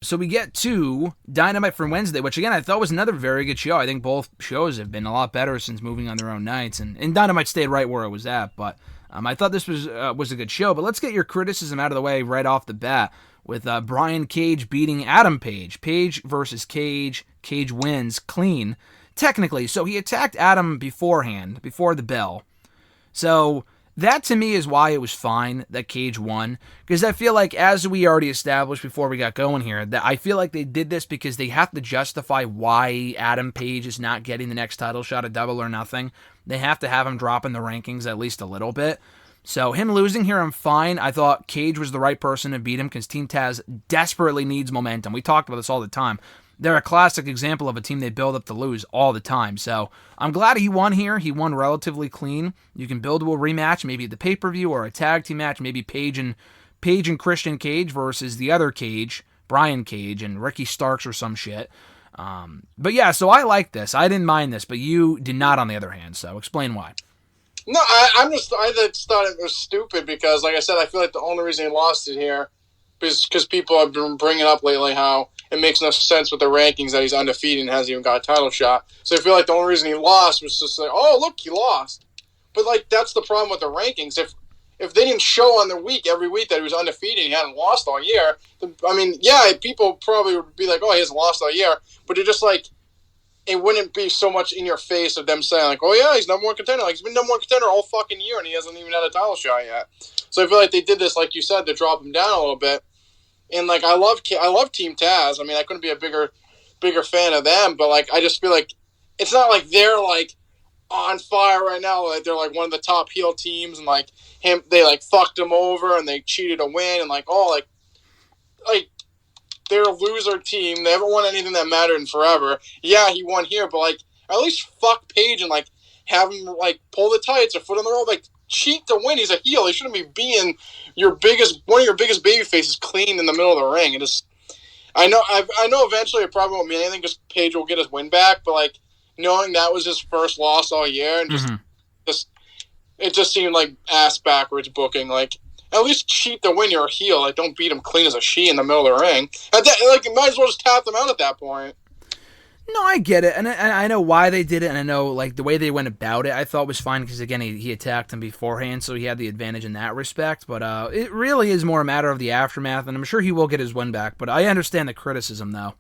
So we get to Dynamite from Wednesday, which again I thought was another very good show. I think both shows have been a lot better since moving on their own nights, and Dynamite stayed right where it was at. But I thought this was a good show. But let's get your criticism out of the way right off the bat with Brian Cage beating Adam Page. Page versus Cage. Cage wins clean, technically. So he attacked Adam beforehand, before the bell. So that to me is why it was fine that Cage won, because I feel like, as we already established before we got going here, that I feel like they did this because they have to justify why Adam Page is not getting the next title shot at Double or Nothing. They have to have him drop in the rankings at least a little bit. So him losing here, I'm fine. I thought Cage was the right person to beat him because Team Taz desperately needs momentum. We talked about this all the time. They're a classic example of a team they build up to lose all the time. So I'm glad he won here. He won relatively clean. You can build to a rematch, maybe at the pay-per-view or a tag team match, maybe Page and Christian Cage versus the other Cage, Brian Cage, and Ricky Starks or some shit. But yeah, so I like this. I didn't mind this, but you did not, on the other hand. So explain why. No, I just thought it was stupid because, like I said, I feel like the only reason he lost it here is because people have been bringing up lately how it makes no sense with the rankings that he's undefeated and hasn't even got a title shot. So I feel like the only reason he lost was just like, oh, look, he lost. But, like, that's the problem with the rankings. If they didn't show on the week, every week, that he was undefeated and he hadn't lost all year, I mean, yeah, people probably would be like, oh, he hasn't lost all year. But they're just like, it wouldn't be so much in your face of them saying, like, oh, yeah, he's number one contender. Like, he's been number one contender all fucking year and he hasn't even had a title shot yet. So I feel like they did this, like you said, to drop him down a little bit. And, like, I love Team Taz. I mean, I couldn't be a bigger fan of them, but, like, I just feel like it's not like they're, like, on fire right now. Like, they're, like, one of the top heel teams, and, like, they, like, fucked him over, and they cheated a win, and, like, oh, like, they're a loser team. They haven't won anything that mattered in forever. Yeah, he won here, but, like, at least fuck Page and, like, have him, like, pull the tights or foot on the rope, like, cheat to win. He's a heel. He shouldn't be being one of your biggest baby faces clean in the middle of the ring. It is. I know eventually it probably won't mean anything because Page will get his win back, but like knowing that was his first loss all year and it just seemed like ass backwards booking. Like, at least cheat to win. You're a heel. Like, don't beat him clean as a she in the middle of the ring. Like, you might as well just tap them out at that point. No, I get it, and I know why they did it, and I know, like, the way they went about it I thought was fine, because, again, he attacked him beforehand, so he had the advantage in that respect, but it really is more a matter of the aftermath, and I'm sure he will get his win back, but I understand the criticism, though.